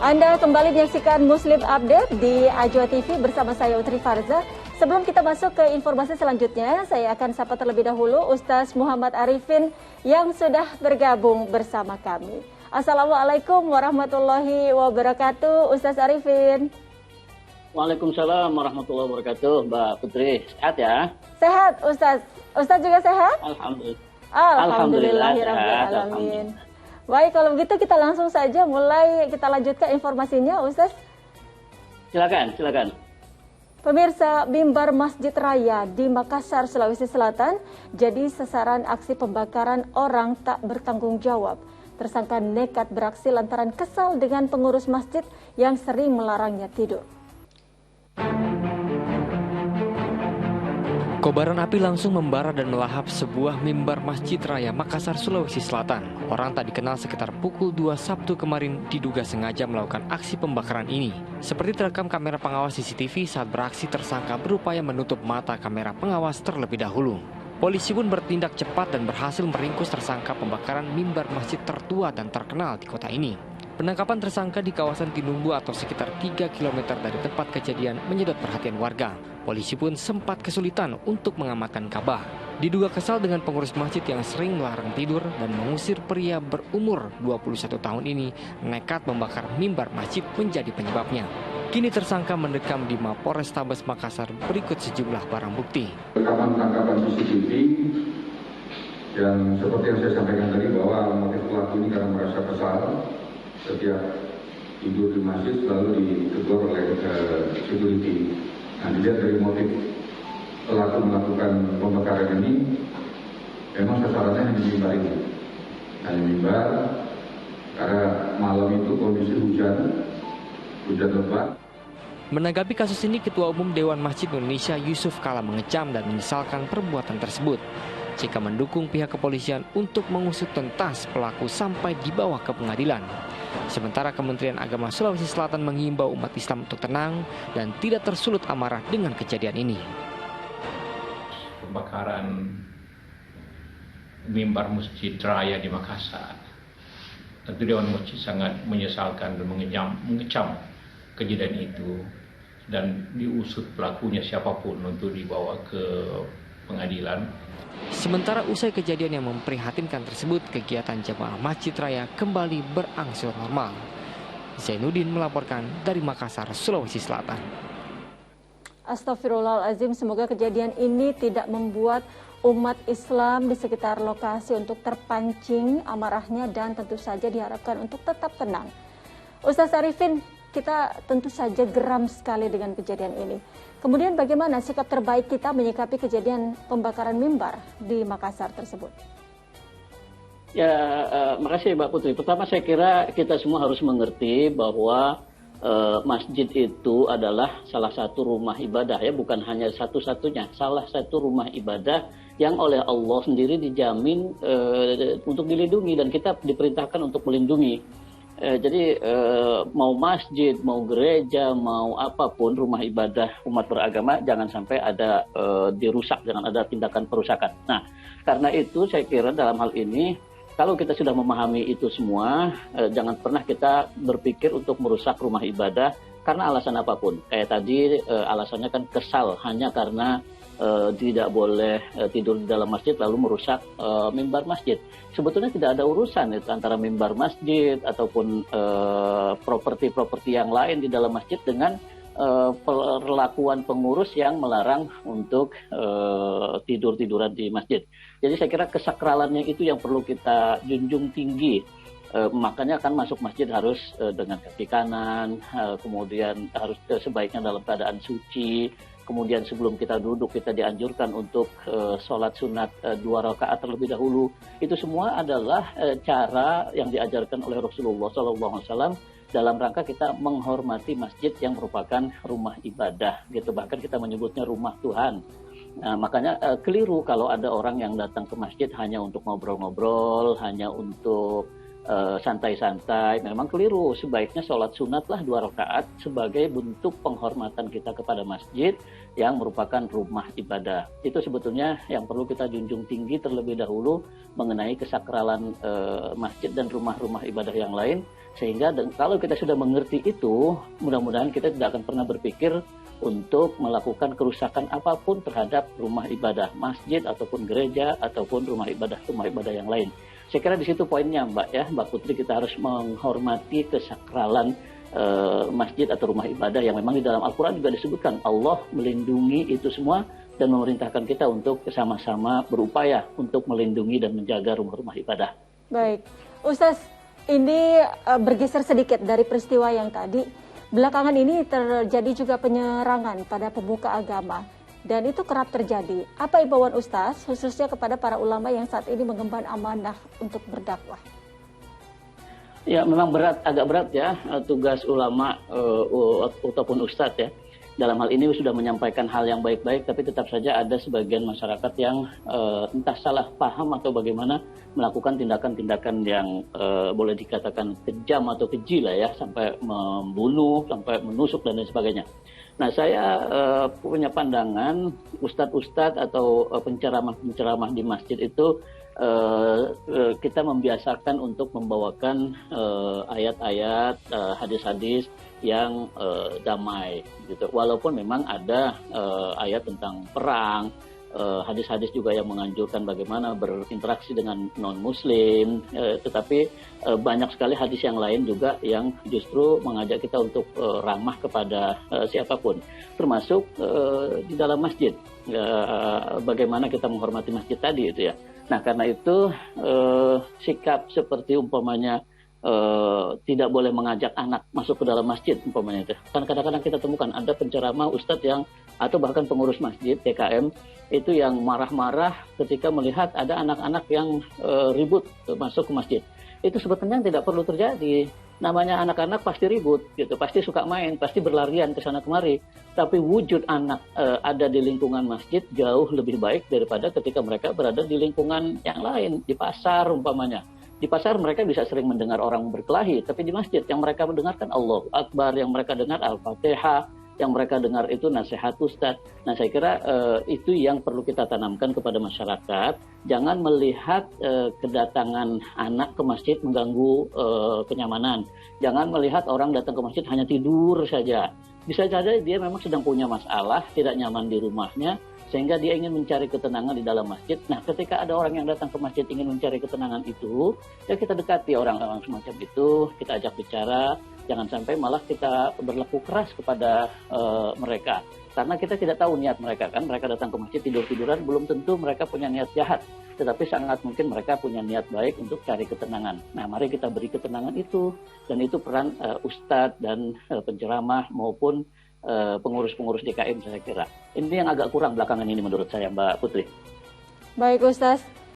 Anda kembali menyaksikan Muslim Update di Ajwa TV bersama saya Utri Farza. Sebelum kita masuk ke informasi selanjutnya, saya akan sapa terlebih dahulu Ustaz Muhammad Arifin yang sudah bergabung bersama kami. Assalamualaikum warahmatullahi wabarakatuh, Ustaz Arifin. Waalaikumsalam warahmatullahi wabarakatuh, Mbak Putri. Sehat ya? Sehat, Ustaz. Ustaz juga sehat? Alhamdulillah. Alhamdulillahirrahmanirrahim. Baik, kalau begitu kita langsung saja mulai kita lanjutkan informasinya, Ustaz. Silakan. Pemirsa, mimbar Masjid Raya di Makassar, Sulawesi Selatan jadi sasaran aksi pembakaran orang tak bertanggung jawab. Tersangka nekat beraksi lantaran kesal dengan pengurus masjid yang sering melarangnya tidur. Kobaran api langsung membara dan melahap sebuah mimbar Masjid Raya Makassar, Sulawesi Selatan. Orang tak dikenal sekitar pukul 2 Sabtu kemarin diduga sengaja melakukan aksi pembakaran ini. Seperti terekam kamera pengawas CCTV saat beraksi, tersangka berupaya menutup mata kamera pengawas terlebih dahulu. Polisi pun bertindak cepat dan berhasil meringkus tersangka pembakaran mimbar masjid tertua dan terkenal di kota ini. Penangkapan tersangka di kawasan Tinumbu atau sekitar 3 km dari tempat kejadian menyedot perhatian warga. Polisi pun sempat kesulitan untuk mengamankan Ka'bah. Diduga kesal dengan pengurus masjid yang sering melarang tidur dan mengusir pria berumur 21 tahun ini, nekat membakar mimbar masjid menjadi penyebabnya. Kini tersangka mendekam di Mapolrestabes Makassar berikut sejumlah barang bukti. Rekaman tangkapan CCTV yang seperti yang saya sampaikan tadi bahwa motif pelaku ini karena merasa kesal setiap tidur di masjid selalu ditegur oleh security. Nah, dilihat dari motif pelaku melakukan pembakaran ini, memang sasarannya hanya mimbar ini. Hanya mimbar, karena malam itu kondisi hujan lebat. Menanggapi kasus ini, Ketua Umum Dewan Masjid Indonesia Yusuf Kala mengecam dan menyesalkan perbuatan tersebut. Jika mendukung pihak kepolisian untuk mengusut tuntas pelaku sampai dibawa ke pengadilan. Sementara Kementerian Agama Sulawesi Selatan mengimbau umat Islam untuk tenang dan tidak tersulut amarah dengan kejadian ini. Pembakaran mimbar Masjid Raya di Makassar, tentu Dewan Masjid sangat menyesalkan dan mengecam kejadian itu dan diusut pelakunya siapapun untuk dibawa ke pengadilan. Sementara usai kejadian yang memprihatinkan tersebut, kegiatan jamaah Masjid Raya kembali berangsur normal. Zainuddin melaporkan dari Makassar, Sulawesi Selatan. Astagfirullahaladzim, semoga kejadian ini tidak membuat umat Islam di sekitar lokasi untuk terpancing amarahnya dan tentu saja diharapkan untuk tetap tenang. Ustaz Arifin, kita tentu saja geram sekali dengan kejadian ini. Kemudian bagaimana sikap terbaik kita menyikapi kejadian pembakaran mimbar di Makassar tersebut? Ya, makasih Mbak Putri. Pertama saya kira kita semua harus mengerti bahwa masjid itu adalah salah satu rumah ibadah, ya, bukan hanya satu-satunya, salah satu rumah ibadah yang oleh Allah sendiri dijamin untuk dilindungi dan kita diperintahkan untuk melindungi. Jadi mau masjid, mau gereja, mau apapun rumah ibadah umat beragama jangan sampai ada dirusak, jangan ada tindakan perusakan. Nah, karena itu saya kira dalam hal ini kalau kita sudah memahami itu semua, jangan pernah kita berpikir untuk merusak rumah ibadah karena alasan apapun. Kayak tadi alasannya kan kesal hanya karena tidak boleh tidur di dalam masjid lalu merusak mimbar masjid. Sebetulnya tidak ada urusan itu antara mimbar masjid ataupun properti-properti yang lain di dalam masjid dengan perlakuan pengurus yang melarang untuk tidur-tiduran di masjid. Jadi saya kira kesakralannya itu yang perlu kita junjung tinggi. Makanya kan masuk masjid harus dengan kaki kanan, kemudian harus sebaiknya dalam keadaan suci. Kemudian sebelum kita duduk kita dianjurkan untuk sholat sunat 2 rakaat terlebih dahulu. Itu semua adalah cara yang diajarkan oleh Rasulullah SAW dalam rangka kita menghormati masjid yang merupakan rumah ibadah. Gitu. Bahkan kita menyebutnya rumah Tuhan. Nah, makanya keliru kalau ada orang yang datang ke masjid hanya untuk ngobrol-ngobrol, hanya untuk santai-santai, memang keliru. Sebaiknya sholat sunatlah 2 rakaat sebagai bentuk penghormatan kita kepada masjid yang merupakan rumah ibadah. Itu sebetulnya yang perlu kita junjung tinggi terlebih dahulu mengenai kesakralan masjid dan rumah-rumah ibadah yang lain. Sehingga kalau kita sudah mengerti itu, mudah-mudahan kita tidak akan pernah berpikir untuk melakukan kerusakan apapun terhadap rumah ibadah, masjid ataupun gereja ataupun rumah ibadah yang lain. Saya kira di situ poinnya, Mbak Putri, kita harus menghormati kesakralan masjid atau rumah ibadah yang memang di dalam Al-Quran juga disebutkan Allah melindungi itu semua dan memerintahkan kita untuk sama-sama berupaya untuk melindungi dan menjaga rumah-rumah ibadah. Baik, Ustaz, ini bergeser sedikit dari peristiwa yang tadi. Belakangan ini terjadi juga penyerangan pada pemuka agama dan itu kerap terjadi. Apa imbauan Ustaz khususnya kepada para ulama yang saat ini mengemban amanah untuk berdakwah? Ya, memang agak berat ya tugas ulama ataupun ustadz ya. Dalam hal ini sudah menyampaikan hal yang baik-baik, tapi tetap saja ada sebagian masyarakat yang entah salah paham atau bagaimana melakukan tindakan-tindakan yang boleh dikatakan kejam atau keji lah ya, sampai membunuh, sampai menusuk dan lain sebagainya. Nah, saya punya pandangan ustadz-ustadz atau penceramah-penceramah di masjid itu kita membiasakan untuk membawakan ayat-ayat, hadis-hadis yang damai gitu. Walaupun memang ada ayat tentang perang, hadis-hadis juga yang menganjurkan bagaimana berinteraksi dengan non-muslim, tetapi banyak sekali hadis yang lain juga yang justru mengajak kita untuk ramah kepada siapapun, termasuk di dalam masjid. Bagaimana kita menghormati masjid tadi itu ya. Nah, karena itu sikap seperti umpamanya tidak boleh mengajak anak masuk ke dalam masjid umpamanya itu. Kan kadang-kadang kita temukan ada penceramah ustadz yang atau bahkan pengurus masjid TKM itu yang marah-marah ketika melihat ada anak-anak yang ribut masuk ke masjid. Itu sebetulnya tidak perlu terjadi. Namanya anak-anak pasti ribut gitu, pasti suka main, pasti berlarian ke sana kemari. Tapi wujud anak ada di lingkungan masjid jauh lebih baik daripada ketika mereka berada di lingkungan yang lain, di pasar umpamanya. Di pasar mereka bisa sering mendengar orang berkelahi, tapi di masjid yang mereka mendengarkan Allahu Akbar, yang mereka dengar Al-Fatihah, yang mereka dengar itu nasihat Ustadz. Nah, saya kira itu yang perlu kita tanamkan kepada masyarakat. Jangan melihat kedatangan anak ke masjid mengganggu kenyamanan. Jangan melihat orang datang ke masjid hanya tidur saja. Bisa saja dia memang sedang punya masalah, tidak nyaman di rumahnya, sehingga dia ingin mencari ketenangan di dalam masjid. Nah, ketika ada orang yang datang ke masjid ingin mencari ketenangan itu, ya kita dekati orang-orang semacam itu, kita ajak bicara, jangan sampai malah kita berlaku keras kepada mereka. Karena kita tidak tahu niat mereka, kan mereka datang ke masjid tidur-tiduran, belum tentu mereka punya niat jahat, tetapi sangat mungkin mereka punya niat baik untuk cari ketenangan. Nah, mari kita beri ketenangan itu, dan itu peran ustadz dan penceramah maupun pengurus-pengurus DKM saya kira. Ini yang agak kurang belakangan ini menurut saya, Mbak Putri. Baik Ustaz,